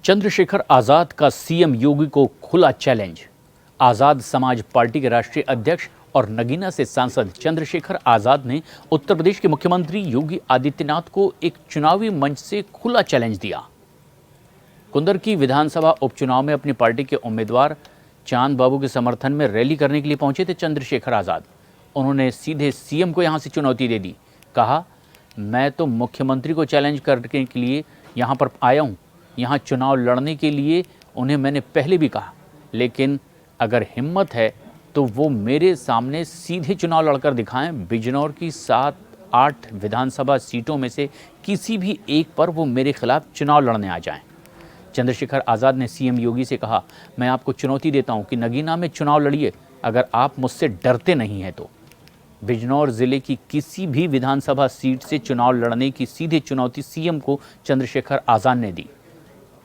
चंद्रशेखर आजाद का सीएम योगी को खुला चैलेंज। आजाद समाज पार्टी के राष्ट्रीय अध्यक्ष और नगीना से सांसद चंद्रशेखर आजाद ने उत्तर प्रदेश के मुख्यमंत्री योगी आदित्यनाथ को एक चुनावी मंच से खुला चैलेंज दिया। कुंदर की विधानसभा उपचुनाव में अपनी पार्टी के उम्मीदवार चांद बाबू के समर्थन में रैली करने के लिए पहुंचे थे चंद्रशेखर आजाद। उन्होंने सीधे सीएम को यहां से चुनौती दे दी। कहा, मैं तो मुख्यमंत्री को चैलेंज करने के लिए यहां पर आया हूं। यहाँ चुनाव लड़ने के लिए उन्हें मैंने पहले भी कहा, लेकिन अगर हिम्मत है तो वो मेरे सामने सीधे चुनाव लड़कर दिखाएं। बिजनौर की 7-8 विधानसभा सीटों में से किसी भी एक पर वो मेरे खिलाफ चुनाव लड़ने आ जाएं। चंद्रशेखर आज़ाद ने सीएम योगी से कहा, मैं आपको चुनौती देता हूं कि नगीना में चुनाव लड़िए, अगर आप मुझसे डरते नहीं हैं तो। बिजनौर जिले की किसी भी विधानसभा सीट से चुनाव लड़ने की सीधे चुनौती सीएम को चंद्रशेखर आज़ाद ने दी।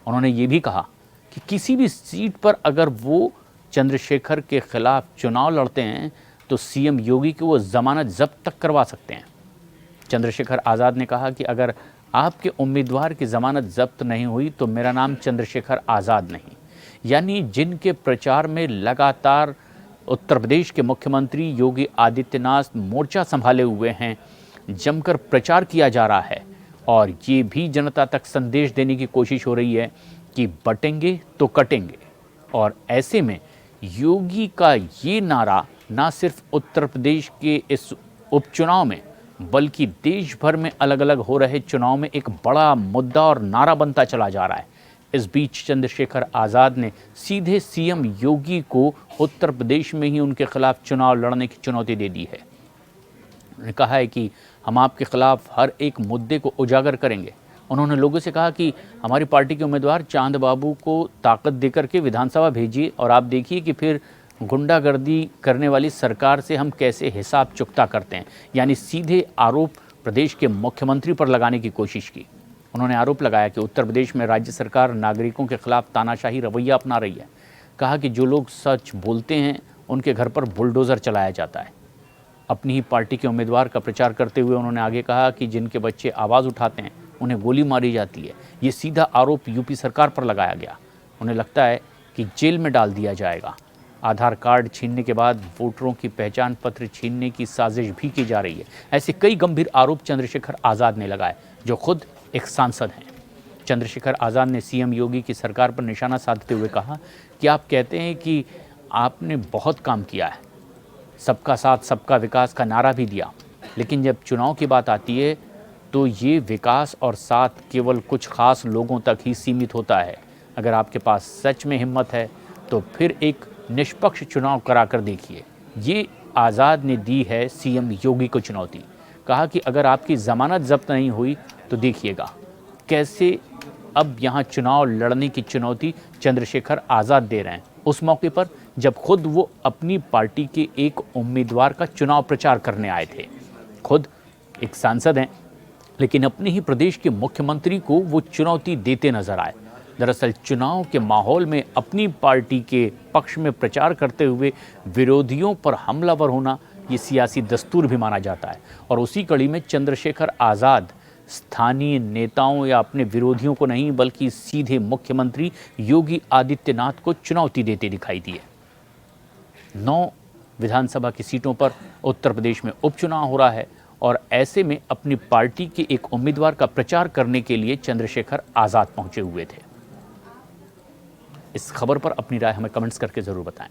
उन्होंने ये भी कहा कि किसी भी सीट पर अगर वो चंद्रशेखर के खिलाफ चुनाव लड़ते हैं तो सीएम योगी को वो जमानत जब्त तक करवा सकते हैं। चंद्रशेखर आज़ाद ने कहा कि अगर आपके उम्मीदवार की जमानत जब्त नहीं हुई तो मेरा नाम चंद्रशेखर आज़ाद नहीं। यानी जिनके प्रचार में लगातार उत्तर प्रदेश के मुख्यमंत्री योगी आदित्यनाथ मोर्चा संभाले हुए हैं, जमकर प्रचार किया जा रहा है और ये भी जनता तक संदेश देने की कोशिश हो रही है कि बटेंगे तो कटेंगे। और ऐसे में योगी का ये नारा ना सिर्फ उत्तर प्रदेश के इस उपचुनाव में बल्कि देश भर में अलग अलग हो रहे चुनाव में एक बड़ा मुद्दा और नारा बनता चला जा रहा है। इस बीच चंद्रशेखर आज़ाद ने सीधे सीएम योगी को उत्तर प्रदेश में ही उनके खिलाफ चुनाव लड़ने की चुनौती दे दी है। उन्होंने कहा है कि हम आपके खिलाफ हर एक मुद्दे को उजागर करेंगे। उन्होंने लोगों से कहा कि हमारी पार्टी के उम्मीदवार चांद बाबू को ताकत देकर के विधानसभा भेजिए और आप देखिए कि फिर गुंडागर्दी करने वाली सरकार से हम कैसे हिसाब चुकता करते हैं। यानी सीधे आरोप प्रदेश के मुख्यमंत्री पर लगाने की कोशिश की। उन्होंने आरोप लगाया कि उत्तर प्रदेश में राज्य सरकार नागरिकों के खिलाफ तानाशाही रवैया अपना रही है। कहा कि जो लोग सच बोलते हैं उनके घर पर बुलडोज़र चलाया जाता है। अपनी ही पार्टी के उम्मीदवार का प्रचार करते हुए उन्होंने आगे कहा कि जिनके बच्चे आवाज़ उठाते हैं उन्हें गोली मारी जाती है। ये सीधा आरोप यूपी सरकार पर लगाया गया। उन्हें लगता है कि जेल में डाल दिया जाएगा। आधार कार्ड छीनने के बाद वोटरों की पहचान पत्र छीनने की साजिश भी की जा रही है। ऐसे कई गंभीर आरोप चंद्रशेखर आज़ाद ने लगाए, जो खुद एक सांसद हैं। चंद्रशेखर आज़ाद ने सीएम योगी की सरकार पर निशाना साधते हुए कहा कि आप कहते हैं कि आपने बहुत काम किया है, सबका साथ सबका विकास का नारा भी दिया, लेकिन जब चुनाव की बात आती है तो ये विकास और साथ केवल कुछ खास लोगों तक ही सीमित होता है। अगर आपके पास सच में हिम्मत है तो फिर एक निष्पक्ष चुनाव कराकर देखिए। ये आज़ाद ने दी है सीएम योगी को चुनौती। कहा कि अगर आपकी ज़मानत जब्त नहीं हुई तो देखिएगा कैसे अब यहाँ चुनाव लड़ने की चुनौती चंद्रशेखर आज़ाद दे रहे हैं, उस मौके पर जब खुद वो अपनी पार्टी के एक उम्मीदवार का चुनाव प्रचार करने आए थे। खुद एक सांसद हैं, लेकिन अपने ही प्रदेश के मुख्यमंत्री को वो चुनौती देते नजर आए। दरअसल चुनाव के माहौल में अपनी पार्टी के पक्ष में प्रचार करते हुए विरोधियों पर हमलावर होना ये सियासी दस्तूर भी माना जाता है। और उसी कड़ी में चंद्रशेखर आज़ाद स्थानीय नेताओं या अपने विरोधियों को नहीं बल्कि सीधे मुख्यमंत्री योगी आदित्यनाथ को चुनौती देते दिखाई दिए। 9 विधानसभा की सीटों पर उत्तर प्रदेश में उपचुनाव हो रहा है और ऐसे में अपनी पार्टी के एक उम्मीदवार का प्रचार करने के लिए चंद्रशेखर आज़ाद पहुंचे हुए थे। इस खबर पर अपनी राय हमें कमेंट्स करके ज़रूर बताएं।